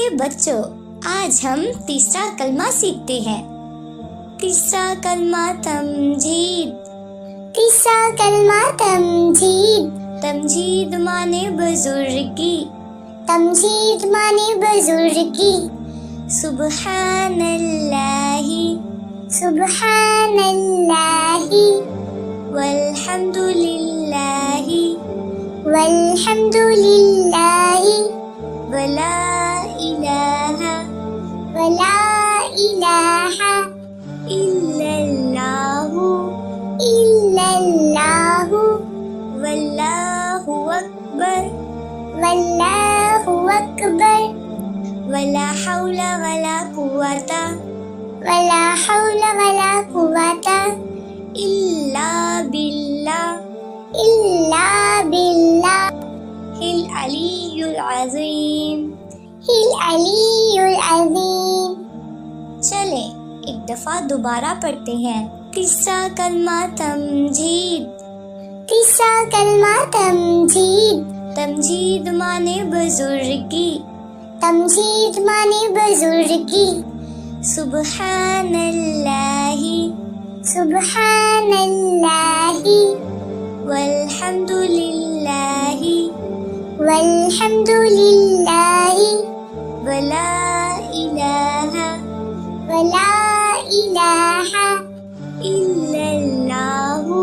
प्यारे बच्चों, आज हम तीसरा कलमा सीखते हैं। तीसरा कलमा तमजीद। तीसरा कलमा तमजीद। तमजीद माने बुजुर्गी। तमजीद माने बुजुर्गी। सुब्हानल्लाहि सुब्हानल्लाहि वल्हम्दुलिल्लाहि वल्हम्दुलिल्लाहि वला इलाहा वला इलाहा इल्लल्लाहु इल्लल्लाहु वल्लाहु अकबर वल्लाहु अकबर वला हौला वला कुव्वता वला हौला वला कुव्वता इल्ला बिल्लाह इल्ला बिल्लाह हिल अलीयुल अज़ीम। हिल अलीयुल अज़ीम। चले एक दफा दोबारा पढ़ते हैं। तीसरा कलमा तमजीद। तीसरा कलमा तमजीद। तमजीद माने बुजुर्गी। तमजीद माने बुजुर्गी। सुब्हानल्लाहि सुब्हानल्लाहि वल्हम्दुलिल्लाहि वल्हम्दुलिल्लाहि वला इलाहा वला इलाहा इल्लल्लाहु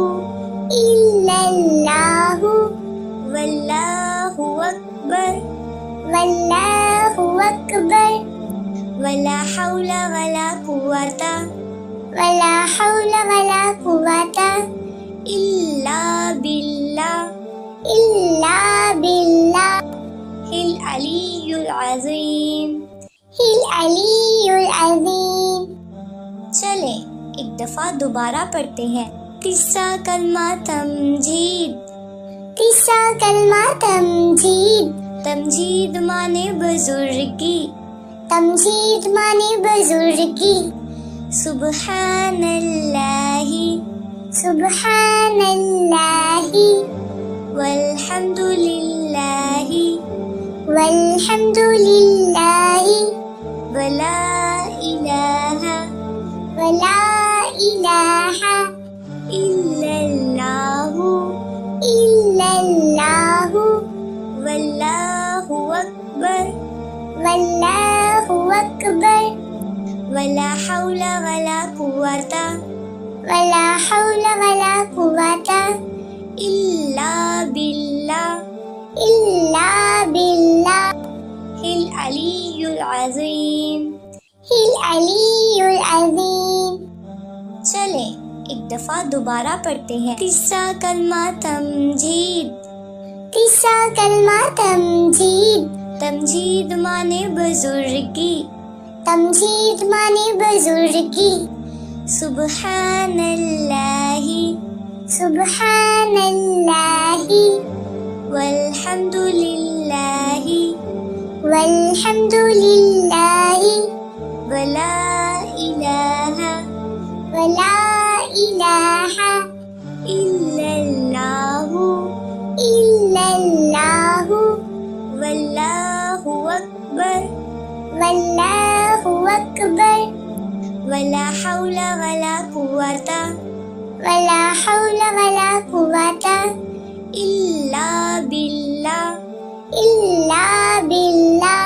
इल्लल्लाहु वल्लाहु अकबर वल्लाहु अकबर वला हौला वला कुव्वता वला हौला वला कुव्वता इल्ला बिल्लाह इल्ला बिल्लाह हिल अलीयुल अज़ीम। हिल अलीयुल अज़ीम। चले एक दफा दोबारा पढ़ते हैं। तीसरा कलमा तमजीद। तीसरा कलमा तमजीद। तमजीद माने बुजुर्गी। तमजीद माने बुजुर्गी। सुब्हानल्लाहि सुब्हानल्लाहि वल्हम्दुलिल्लाहि वल्हम्दुलिल्लाहि वला इलाहा वला इलाहा इल्लल्लाहु इल्लल्लाहु वल्लाहु अकबर वल्लाहु अकबर वला हौला वला कुव्वता वला हौला वला कुव्वता इल्ला बिल्लाह इल्ला बिल्लाह हिल अलीयुल अज़ीम। हिल अलीयुल अज़ीम। चले एक दफा दोबारा पढ़ते हैं। तीसरा कलमा तमजीद। तीसरा कलमा तमजीद। तमजीद माने बुजुर्गी। तमजीद माने बुजुर्गी। सुब्हानल्लाहि सुब्हानल्लाहि वल्हम्दुलिल्लाहि वल्हम्दुलिल्लाहि वला इलाहा वला इलाहा इल्लल्लाहु इल्लल्लाहु वल्लाहु अकबर वल्लाहु अकबर वला हौला वला कुव्वता वला हौला वला कुव्वता इल्ला बिल्लाह इल्ला बिल्लाह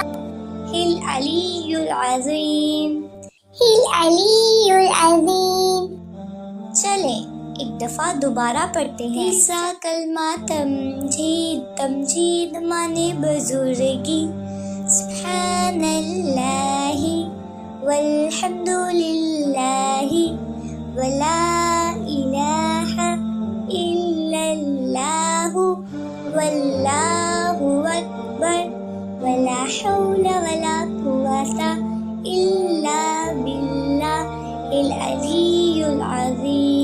हिल अलीयुल अज़ीम। हिल अलीयुल अज़ीम। चले एक दफा दोबारा पढ़ते हैं। तीसरा कलमा तमजीद। तमजीद माने बुजुर्गी। सुब्हानल्लाहि वल्हम्दुलिल्लाहि वला इलाहा इल्लल्लाहु वल्लाहु अकबर वला हौला वला कुव्वता इल्ला बिल्लाह हिल अलीयुल अज़ीम।